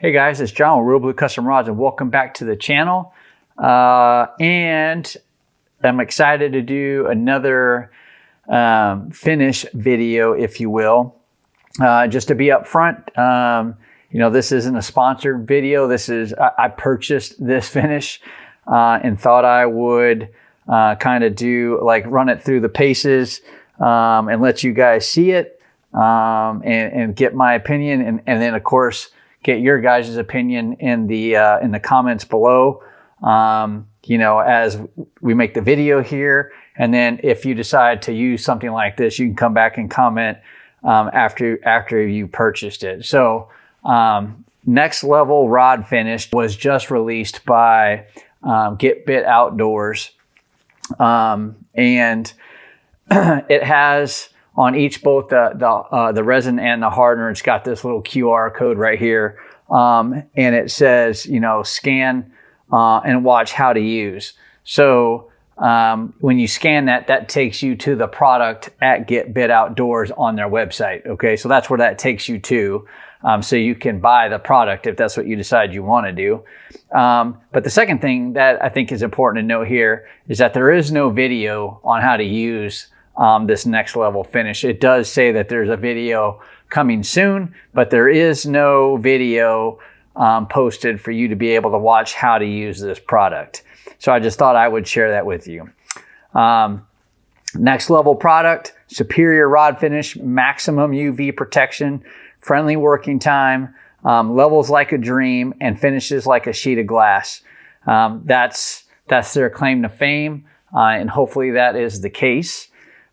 Hey guys, it's John with ReelBlue Custom Rods, and welcome back to the channel. And I'm excited to do another finish video, if you will. Just to be upfront, this isn't a sponsored video. I purchased this finish and thought I would kind of run it through the paces and let you guys see it and get my opinion, and then of course get your guys' opinion in the comments below, as we make the video here. And then if you decide to use something like this, you can come back and comment after you purchased it. So Next Level Rod Finish was just released by Get Bit Outdoors, and it has on each, both the resin and the hardener, it's got this little QR code right here, and it says, scan and watch how to use. So when you scan that takes you to the product at Get Bit Outdoors on their website. Okay, so that's where that takes you to. So you can buy the product if that's what you decide you want to do. But the second thing that I think is important to note here is that there is no video on how to use this Next Level Finish. It does say that there's a video coming soon, but there is no video posted for you to be able to watch how to use this product. So I just thought I would share that with you. Next Level product, superior rod finish, maximum UV protection, friendly working time, levels like a dream, and finishes like a sheet of glass. That's their claim to fame, and hopefully that is the case.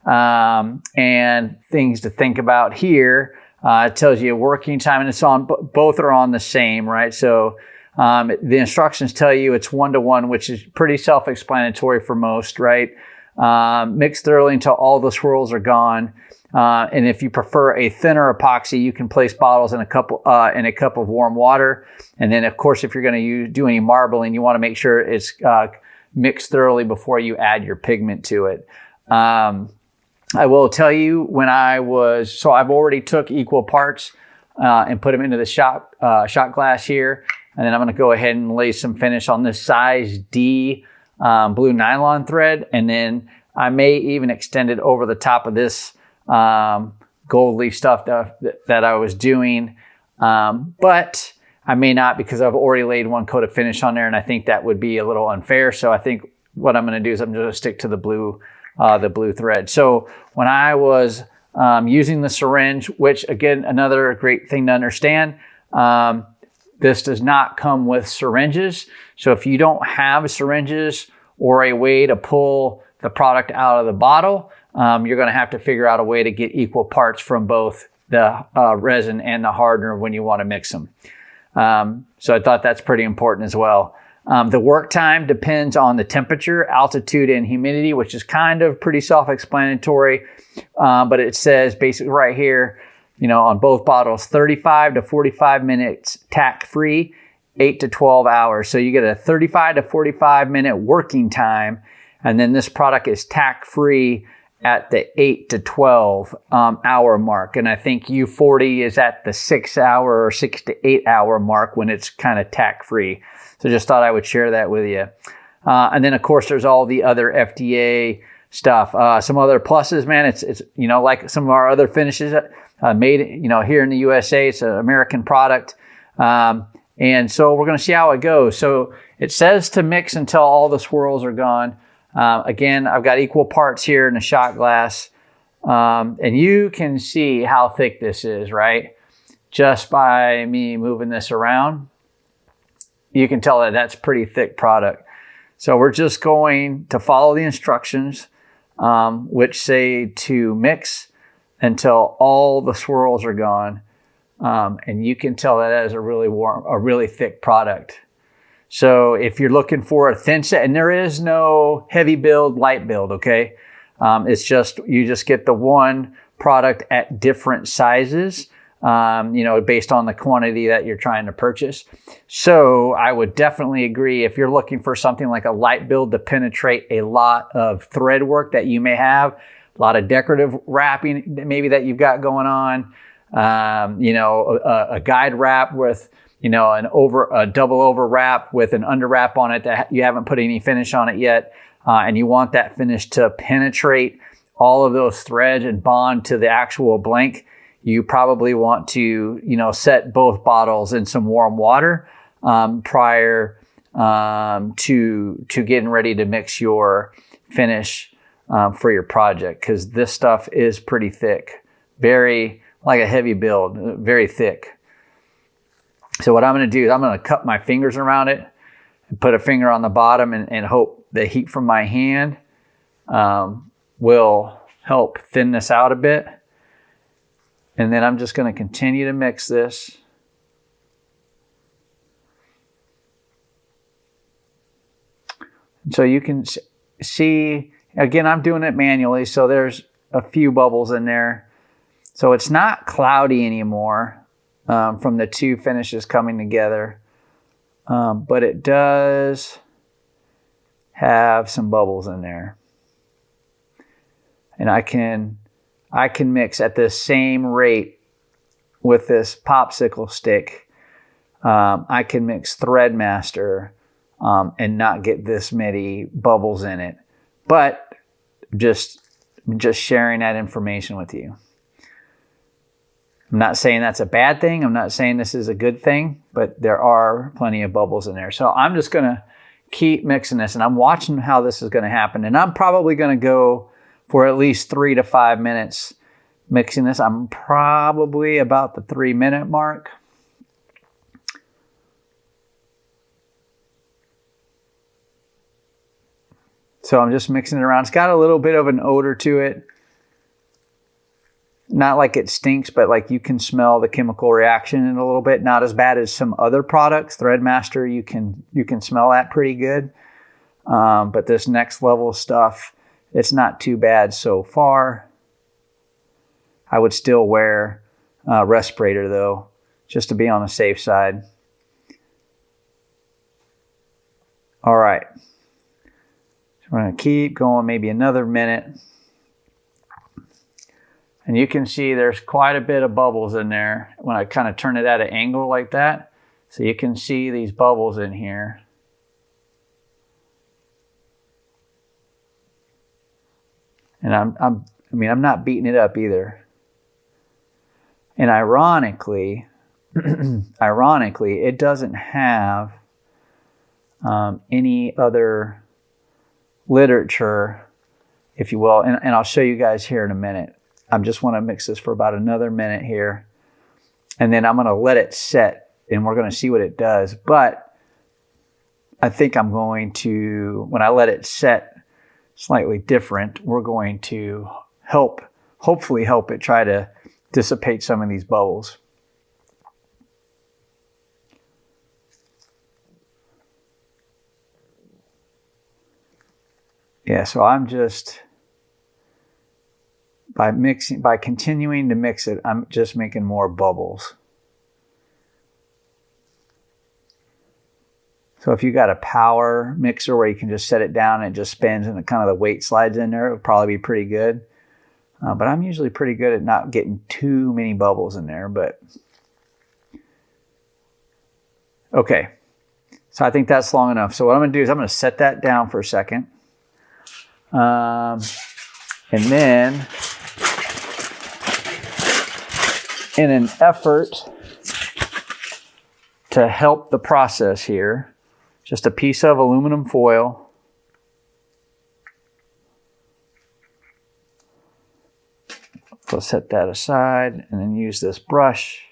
And things to think about here, it tells you working time, and it's on, both are on the same, right? So the instructions tell you it's 1-to-1, which is pretty self-explanatory for most, right? Mix thoroughly until all the swirls are gone. And if you prefer a thinner epoxy, you can place bottles in a cup of warm water. And then, of course, if you're going to do any marbling, you want to make sure it's mixed thoroughly before you add your pigment to it. I will tell you, I've already took equal parts and put them into the shot glass here. And then I'm going to go ahead and lay some finish on this size D blue nylon thread. And then I may even extend it over the top of this gold leaf stuff that I was doing. But I may not, because I've already laid one coat of finish on there, and I think that would be a little unfair. So I think what I'm going to do is I'm going to stick to the blue thread. So when I was using the syringe, which again, another great thing to understand, this does not come with syringes. So if you don't have syringes or a way to pull the product out of the bottle, you're going to have to figure out a way to get equal parts from both the resin and the hardener when you want to mix them. So I thought that's pretty important as well. The work time depends on the temperature, altitude, and humidity, which is kind of pretty self-explanatory. But it says basically right here, on both bottles, 35 to 45 minutes tack-free, 8 to 12 hours. So you get a 35 to 45 minute working time, and then this product is tack-free at the 8 to 12 hour mark. And I think U40 is at the 6 hour or 6 to 8 hour mark when it's kind of tack-free. So just thought I would share that with you. And then of course there's all the other FDA stuff. Some other pluses, man, it's like some of our other finishes made here in the USA. It's an American product. And so we're going to see how it goes. So it says to mix until all the swirls are gone. Again, I've got equal parts here in the shot glass. And you can see how thick this is, right? Just by me moving this around, you can tell that that's pretty thick product. So we're just going to follow the instructions, which say to mix until all the swirls are gone. And you can tell that is a really thick product. So if you're looking for a thin set, and there is no heavy build, light build, okay? It's just, you just get the one product at different sizes, based on the quantity that you're trying to purchase. So I would definitely agree, if you're looking for something like a light build to penetrate a lot of thread work that you may have, a lot of decorative wrapping maybe that you've got going on, a guide wrap with, you know, a double over wrap with an under wrap on it that you haven't put any finish on it yet, and you want that finish to penetrate all of those threads and bond to the actual blank, you probably want to, you know, set both bottles in some warm water prior to getting ready to mix your finish for your project, because this stuff is pretty thick, very like a heavy build, very thick. So what I'm going to do is I'm going to cup my fingers around it and put a finger on the bottom and hope the heat from my hand will help thin this out a bit. And then I'm just going to continue to mix this. So you can see, again, I'm doing it manually, so there's a few bubbles in there. So it's not cloudy anymore from the two finishes coming together, but it does have some bubbles in there. And I can mix at the same rate with this popsicle stick. I can mix Threadmaster and not get this many bubbles in it, but just sharing that information with you. I'm not saying that's a bad thing. I'm not saying this is a good thing, but there are plenty of bubbles in there. So I'm just going to keep mixing this, and I'm watching how this is going to happen. And I'm probably going to go for at least 3 to 5 minutes mixing this. I'm probably about the 3-minute mark. So I'm just mixing it around. It's got a little bit of an odor to it. Not like it stinks, but like you can smell the chemical reaction in a little bit. Not as bad as some other products. Threadmaster, you can smell that pretty good. But this next level stuff, it's not too bad so far. I would still wear a respirator though, just to be on the safe side. All right. So we're going to keep going maybe another minute. And you can see there's quite a bit of bubbles in there when I kind of turn it at an angle like that. So you can see these bubbles in here. And I'm not beating it up either. And ironically, it doesn't have any other literature, if you will. And I'll show you guys here in a minute. I just want to mix this for about another minute here. And then I'm going to let it set and we're going to see what it does. But I think I'm going to, when I let it set slightly different, we're going to hopefully help it try to dissipate some of these bubbles. Yeah, so I'm just, by continuing to mix it, I'm just making more bubbles. So if you got a power mixer where you can just set it down and it just spins and kind of the weight slides in there, it would probably be pretty good. But I'm usually pretty good at not getting too many bubbles in there. But okay, so I think that's long enough. So what I'm going to do is I'm going to set that down for a second. And then, in an effort to help the process here, just a piece of aluminum foil. So set that aside and then use this brush.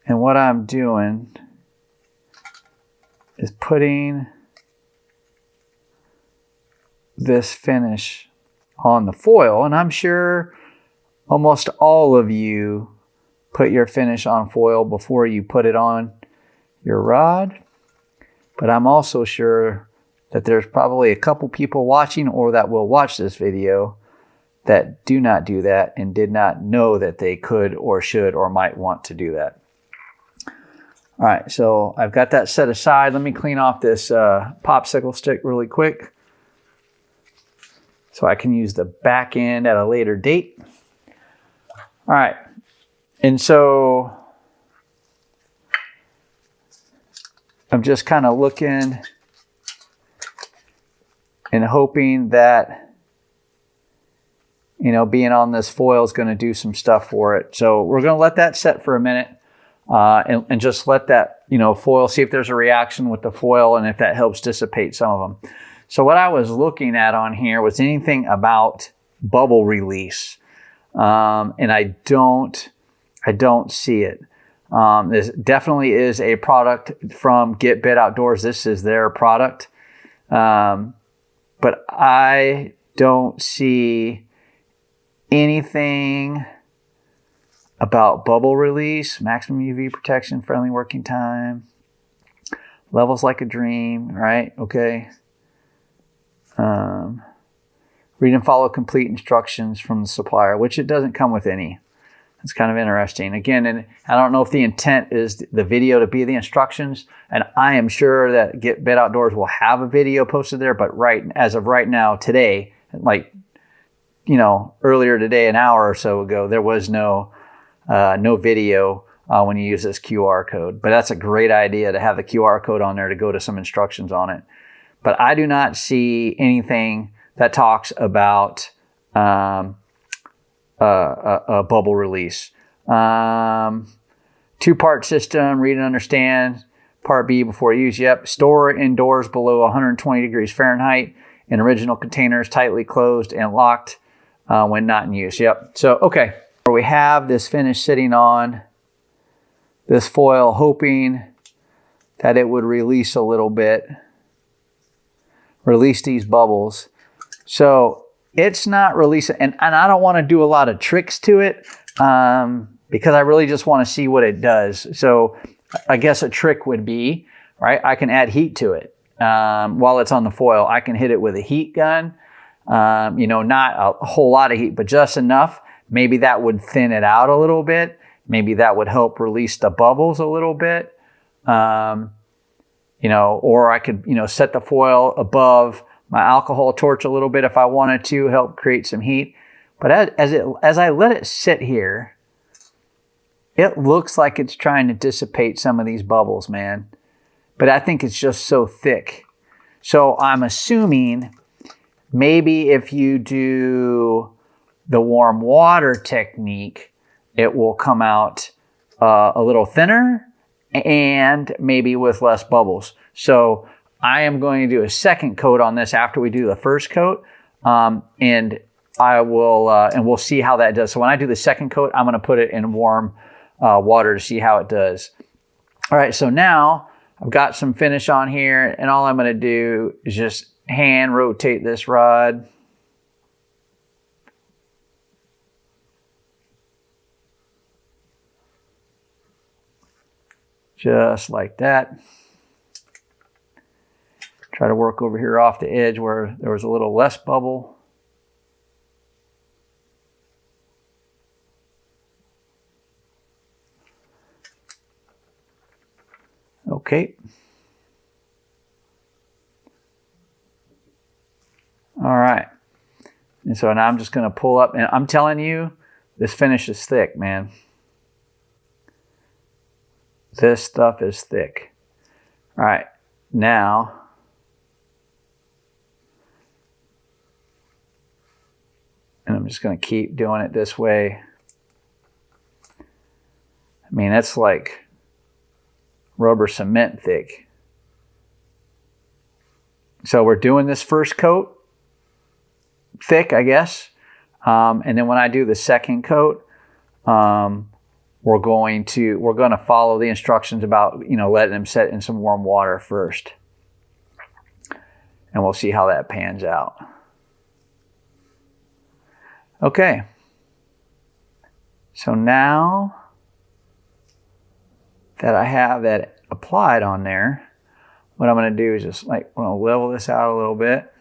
And what I'm doing is putting this finish on the foil. And I'm sure almost all of you put your finish on foil before you put it on your rod. But I'm also sure that there's probably a couple people watching or that will watch this video that do not do that and did not know that they could or should or might want to do that. All right, so I've got that set aside. Let me clean off this popsicle stick really quick so I can use the back end at a later date. All right. And so I'm just kind of looking and hoping that, you know, being on this foil is going to do some stuff for it. So we're going to let that set for a minute and just let that, you know, foil, see if there's a reaction with the foil and if that helps dissipate some of them. So what I was looking at on here was anything about bubble release. And I don't see it. This definitely is a product from Get Bit Outdoors. This is their product. But I don't see anything about bubble release, maximum UV protection, friendly working time, levels like a dream, right? Okay. Read and follow complete instructions from the supplier, which it doesn't come with any. It's kind of interesting. Again, and I don't know if the intent is the video to be the instructions, and I am sure that Get Bit Outdoors will have a video posted there, but as of right now, today, like, you know, earlier today, an hour or so ago, there was no video when you use this QR code. But that's a great idea to have the QR code on there to go to some instructions on it. But I do not see anything that talks about a bubble release. 2-part system, read and understand. Part B before use. Yep. Store indoors below 120 degrees Fahrenheit in original containers, tightly closed and locked when not in use. Yep. So, okay. We have this finish sitting on this foil, hoping that it would release a little bit, release these bubbles. So it's not releasing, and I don't want to do a lot of tricks to it because I really just want to see what it does. So I guess a trick would be, right, I can add heat to it while it's on the foil. I can hit it with a heat gun, you know, not a whole lot of heat, but just enough. Maybe that would thin it out a little bit. Maybe that would help release the bubbles a little bit. You know, or I could, you know, set the foil above my alcohol torch a little bit if I wanted to help create some heat. But as I let it sit here, it looks like it's trying to dissipate some of these bubbles, man. But I think it's just so thick. So I'm assuming maybe if you do the warm water technique, it will come out a little thinner and maybe with less bubbles. So I am going to do a second coat on this after we do the first coat, and I will, and we'll see how that does. So when I do the second coat, I'm going to put it in warm water to see how it does. All right, so now I've got some finish on here, and all I'm going to do is just hand rotate this rod. Just like that. Try to work over here off the edge where there was a little less bubble. Okay. All right. And so now I'm just going to pull up, and I'm telling you, this finish is thick, man. This stuff is thick. All right, now and I'm just going to keep doing it this way. I mean, that's like rubber cement thick. So we're doing this first coat thick, I guess. And then when I do the second coat, we're going to follow the instructions about, you know, letting them set in some warm water first. And we'll see how that pans out. Okay. So now that I have that applied on there, what I'm going to do is just I'm going to level this out a little bit.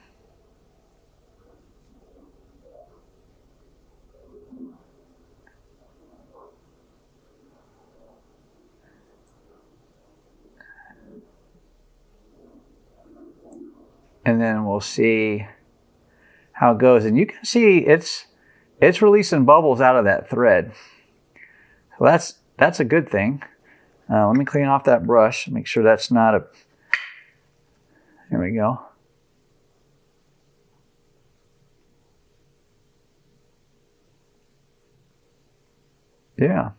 And then we'll see how it goes. And you can see it's releasing bubbles out of that thread. Well, that's a good thing. Let me clean off that brush. Make sure that's not a... There we go. Yeah.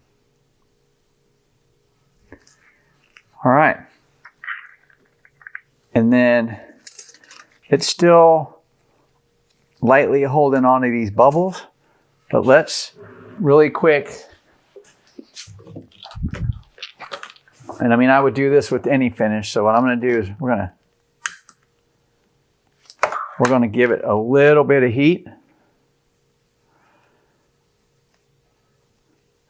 All right. And then it's still lightly holding on to these bubbles, but let's really quick. And I mean, I would do this with any finish. So what I'm going to do is we're going to give it a little bit of heat.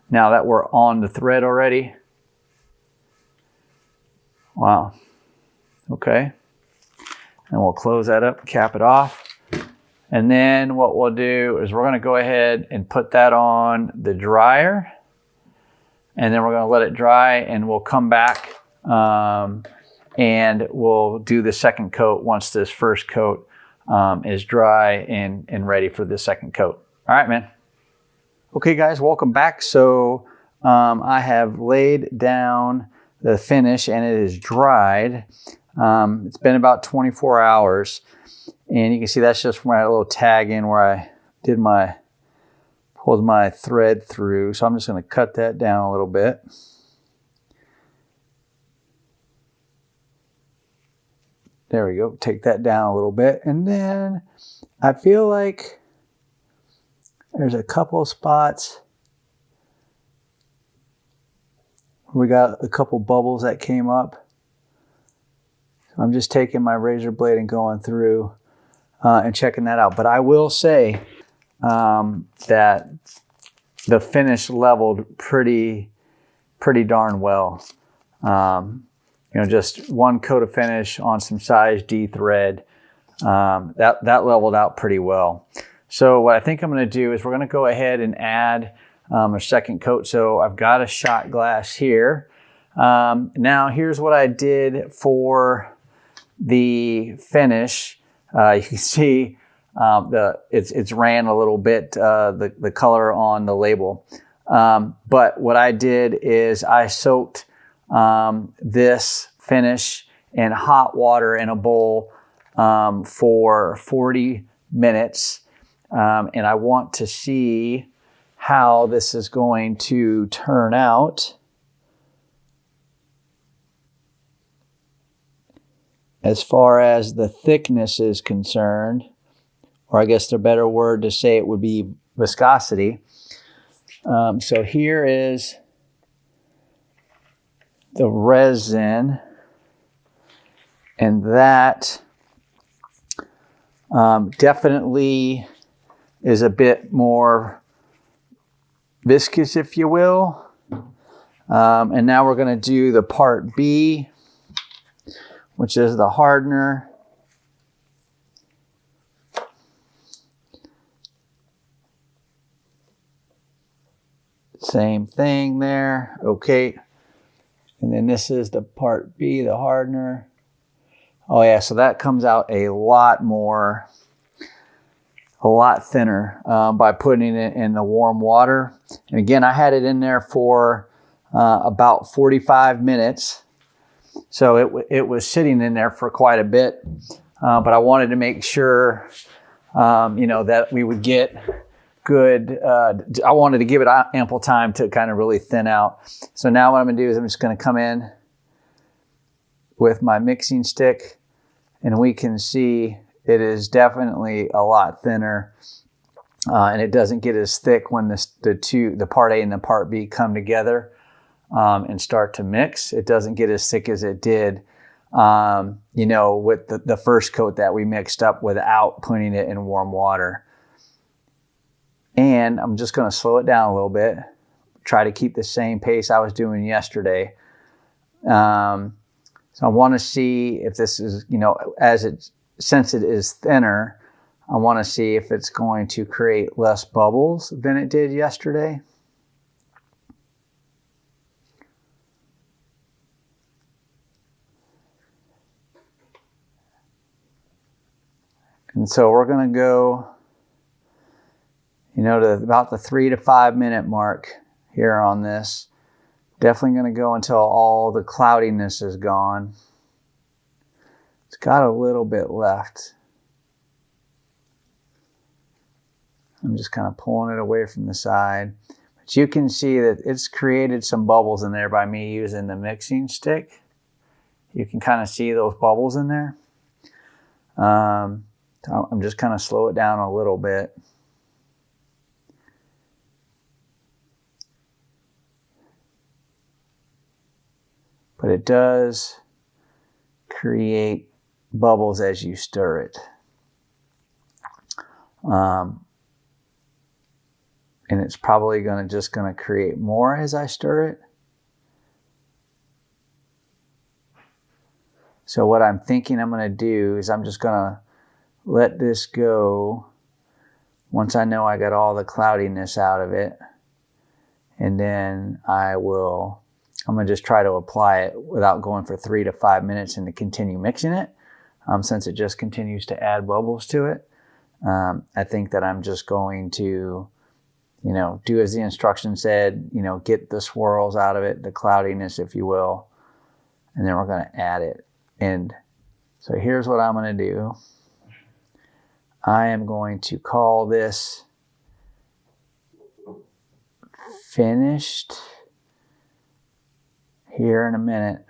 Now that we're on the thread already. Wow. Okay. And we'll close that up, cap it off. And then what we'll do is we're going to go ahead and put that on the dryer. And then we're going to let it dry, and we'll come back and we'll do the second coat once this first coat is dry and ready for the second coat. All right, man. Okay, guys, welcome back. So I have laid down the finish and it is dried. It's been about 24 hours. And you can see that's just from my little tag in where I did pulled my thread through. So I'm just going to cut that down a little bit. There we go. Take that down a little bit. And then I feel like there's a couple of spots where we got a couple bubbles that came up. So I'm just taking my razor blade and going through and checking that out. But I will say that the finish leveled pretty darn well. You know, just one coat of finish on some size D thread, that leveled out pretty well. So what I think I'm going to do is we're going to go ahead and add a second coat. So I've got a shot glass here. Now here's what I did for the finish. You can see it's ran a little bit, the color on the label. But what I did is I soaked this finish in hot water in a bowl for 40 minutes. And I want to see how this is going to turn out. As far as the thickness is concerned, or I guess the better word to say it would be viscosity. So here is the resin, and that definitely is a bit more viscous, if you will. And now we're going to do the part B, which is the hardener. Same thing there. Okay. And then this is the part B, the hardener. Oh yeah, so that comes out a lot thinner by putting it in the warm water. And again, I had it in there for about 45 minutes. So it was sitting in there for quite a bit. But I wanted to make sure, that we would get good. I wanted to give it ample time to kind of really thin out. So now what I'm going to do is I'm just going to come in with my mixing stick, and we can see it is definitely a lot thinner, and it doesn't get as thick when the part A and the part B come together and start to mix. It doesn't get as thick as it did, with the first coat that we mixed up without putting it in warm water. And I'm just going to slow it down a little bit, try to keep the same pace I was doing yesterday. So I want to see if this is, since it is thinner, I want to see if it's going to create less bubbles than it did yesterday. And so we're going to go, to about the 3 to 5 minute mark here on this. Definitely going to go until all the cloudiness is gone. It's got a little bit left. I'm just kind of pulling it away from the side. But you can see that it's created some bubbles in there by me using the mixing stick. You can kind of see those bubbles in there. I'm just kind of slow it down a little bit. But it does create bubbles as you stir it. And it's probably just going to create more as I stir it. So what I'm thinking I'm going to do is I'm just going to let this go once I know I got all the cloudiness out of it. And then I'm going to just try to apply it without going for 3 to 5 minutes and to continue mixing it. Since it just continues to add bubbles to it. I think that I'm just going to, do as the instruction said, get the swirls out of it, the cloudiness, if you will, and then we're going to add it. And so here's what I'm going to do. I am going to call this finished here in a minute,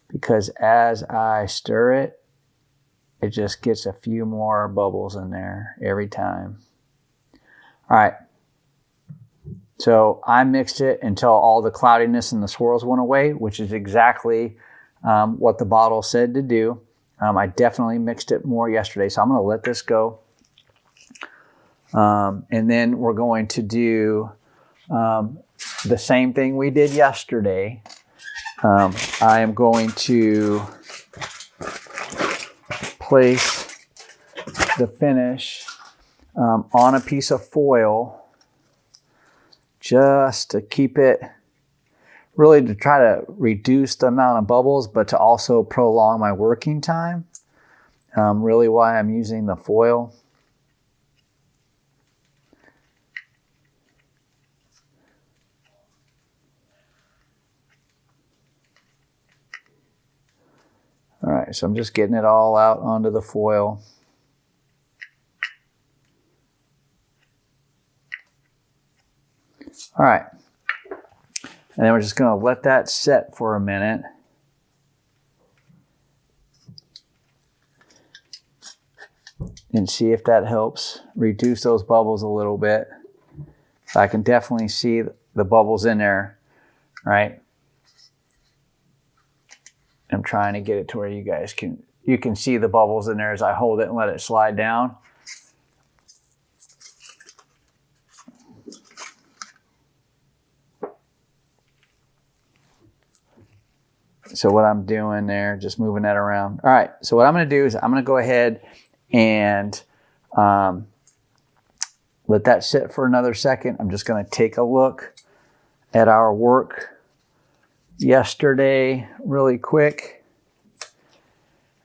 because as I stir it, it just gets a few more bubbles in there every time. All right. So I mixed it until all the cloudiness and the swirls went away, which is exactly what the bottle said to do. I definitely mixed it more yesterday, so I'm going to let this go. And then we're going to do the same thing we did yesterday. I am going to place the finish on a piece of foil just to keep it, really to try to reduce the amount of bubbles, but to also prolong my working time. Really why I'm using the foil. All right, so I'm just getting it all out onto the foil. All right, and then we're just going to let that set for a minute. And see if that helps reduce those bubbles a little bit. So I can definitely see the bubbles in there, right? I'm trying to get it to where you can see the bubbles in there as I hold it and let it slide down. So what I'm doing there, just moving that around. All right, so what I'm going to do is I'm going to go ahead and let that sit for another second. I'm just going to take a look at our work yesterday really quick.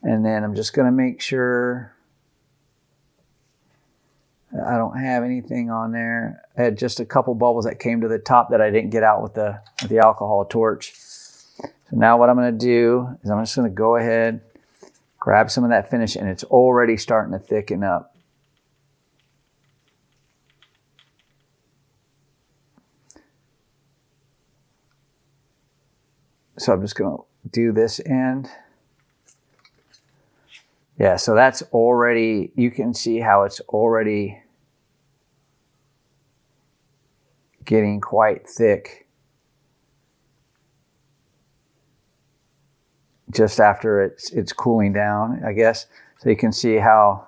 And then I'm just going to make sure I don't have anything on there. I had just a couple bubbles that came to the top that I didn't get out with the alcohol torch. So now what I'm going to do is I'm just going to go ahead, grab some of that finish, and it's already starting to thicken up. So I'm just going to do this end. Yeah, so that's already, you can see how it's already getting quite thick. Just after it's cooling down, I guess. So you can see how,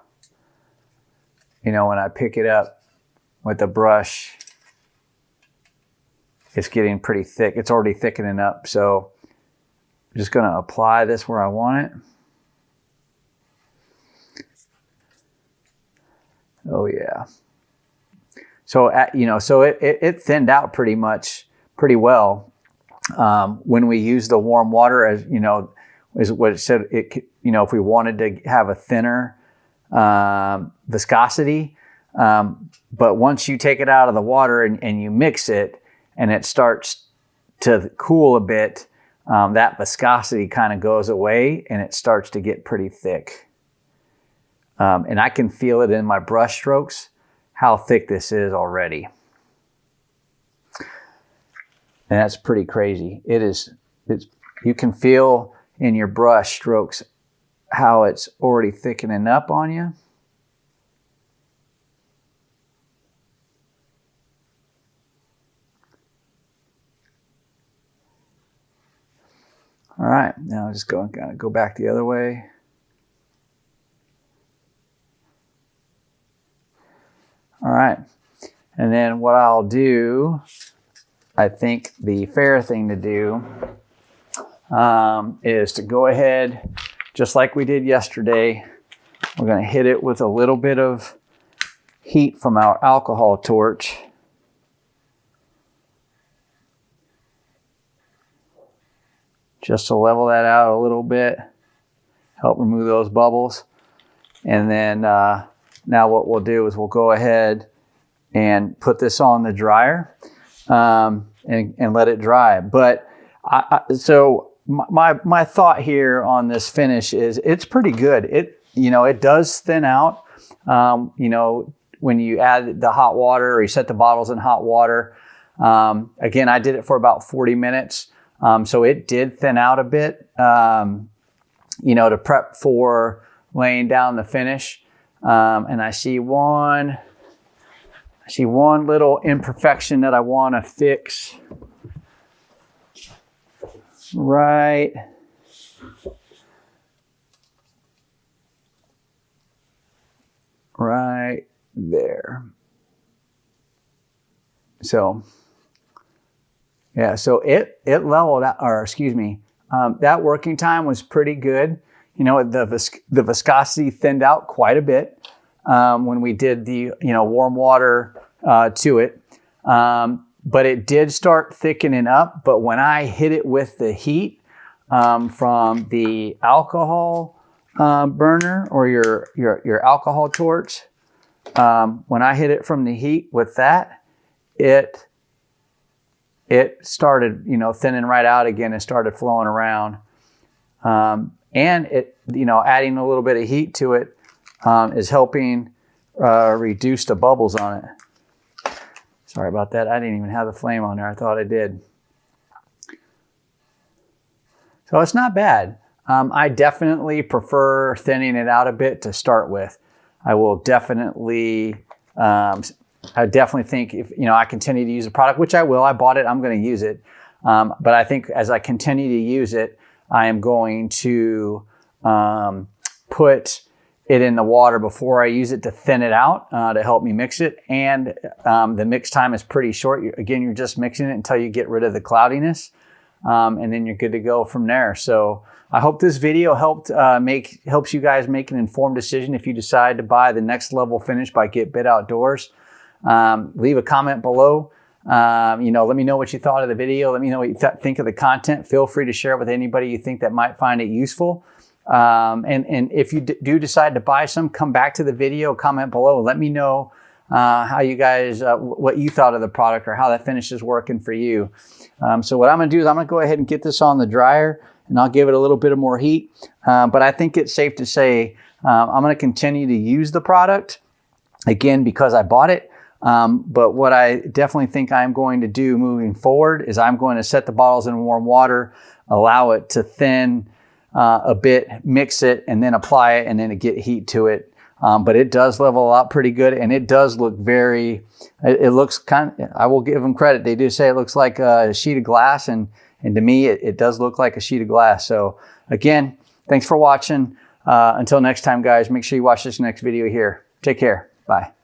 when I pick it up with the brush, it's getting pretty thick. It's already thickening up. So I'm just going to apply this where I want it. Oh yeah. So so it thinned out pretty well when we use the warm water, as is what it said. If we wanted to have a thinner viscosity, but once you take it out of the water and you mix it, and it starts to cool a bit, that viscosity kind of goes away and it starts to get pretty thick. And I can feel it in my brush strokes, how thick this is already. And that's pretty crazy. You can feel in your brush strokes how it's already thickening up on you. All right, now I'm just going to go back the other way. All right, and then what I'll do, I think the fair thing to do is to go ahead, just like we did yesterday, we're going to hit it with a little bit of heat from our alcohol torch. Just to level that out a little bit, help remove those bubbles. And then now what we'll do is we'll go ahead and put this on the dryer and let it dry. But so my thought here on this finish is it's pretty good. It does thin out. When you add the hot water or you set the bottles in hot water. Again, I did it for about 40 minutes. So it did thin out a bit, to prep for laying down the finish. And I see one little imperfection that I want to fix right there. So yeah, so it leveled out, or excuse me, that working time was pretty good. The viscosity thinned out quite a bit when we did the warm water to it, but it did start thickening up. But when I hit it with the heat from the alcohol burner or your alcohol torch, when I hit it from the heat with that, it started, thinning right out again and started flowing around. And it, adding a little bit of heat to it is helping reduce the bubbles on it. Sorry about that. I didn't even have the flame on there. I thought I did. So it's not bad. I definitely prefer thinning it out a bit to start with. I definitely think if I continue to use the product, which I will, I bought it, I'm going to use it. But I think as I continue to use it, I am going to put it in the water before I use it to thin it out to help me mix it. And the mix time is pretty short. Again, you're just mixing it until you get rid of the cloudiness. And then you're good to go from there. So I hope this video helps you guys make an informed decision if you decide to buy the next level finish by Get Bit Outdoors. Leave a comment below. Let me know what you thought of the video. Let me know what you think of the content. Feel free to share it with anybody you think that might find it useful. And if you do decide to buy some, come back to the video, comment below. Let me know how you guys, what you thought of the product or how that finish is working for you. So what I'm going to do is I'm going to go ahead and get this on the dryer and I'll give it a little bit of more heat. But I think it's safe to say I'm going to continue to use the product, again, because I bought it. But what I definitely think I'm going to do moving forward is I'm going to set the bottles in warm water, allow it to thin a bit, mix it, and then apply it, and then get heat to it. But it does level out pretty good, and it does look it looks I will give them credit. They do say it looks like a sheet of glass, and to me, it does look like a sheet of glass. So again, thanks for watching. Until next time, guys, make sure you watch this next video here. Take care. Bye.